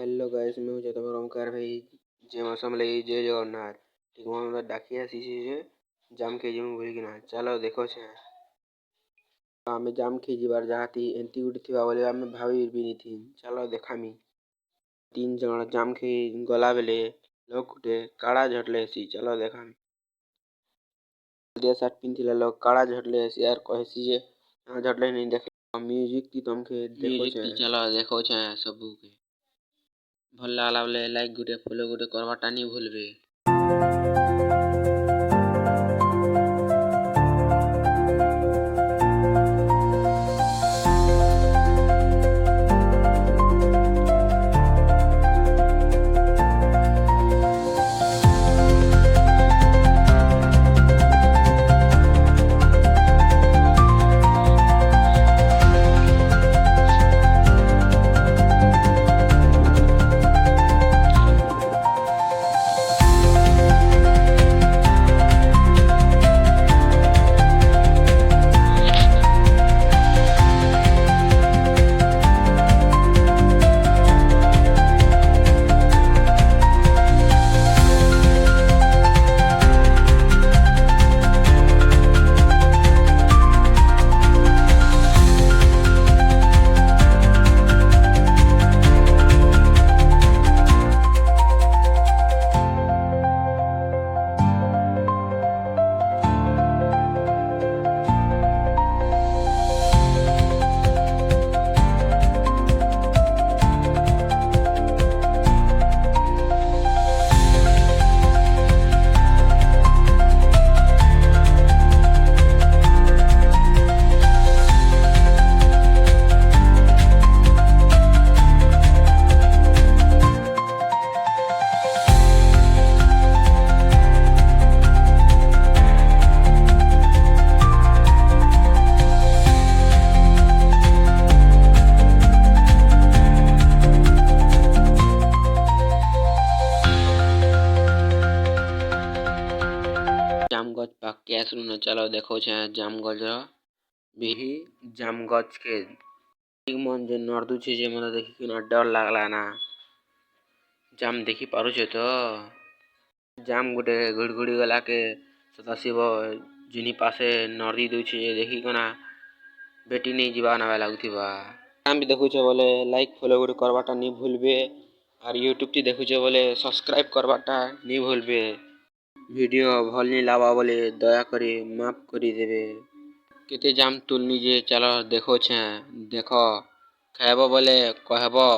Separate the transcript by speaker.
Speaker 1: Hello guys, मैं हूँ तुम्हारा ओमकार भाई। जे मौसम लगी जय जगन्नाथ ठीक मैं डाकी आसी जे जाम खेजी मु बोलिकिना चलो देखो छे आमे जाम खेजी बार जाती एंती गुटी थिबा बोले आमे भाभी भी नहीं थी। चलो देखामी तीन जण जाम खे गला बेले लोग गुटे काड़ा झटले सी। चलो देखामी दिया शर्ट पिनथिला लोग काड़ा झटले सी यार कहसी जे झटले नहीं देखे म्यूजिक ती तुमके देखो छे। चलो देखो छे सबू के भल लागला बोले लाइक गुटे फॉलो गुटे करवाटा नहीं भूलबे। जाम गज पाके आसलु न चलो देखो छे जाम गज बिही जाम गज के मन जे नर्दू छे जे मन देखि कि डर लागला ना जाम देखि पारु छे तो जाम गुटे गुड़गुड़ी गला के सदाशिव जिनी पासे नर्दी दउ छे देखि कना बेटी नहीं जीवा ना लागुथिबा। जाम भी देखु छे बोले लाइक फॉलो गुटे करवाटा नहीं भूलबे और यूट्यूब ती देखु छे बोले सब्सक्राइब करवाटा नहीं भूलबे। वीडियो भल नहीं लावा बोले दया करी माफ करी देबे। केते जाम तुलनी जे चलो देखो छे देखो खाइबो बोले कहबो।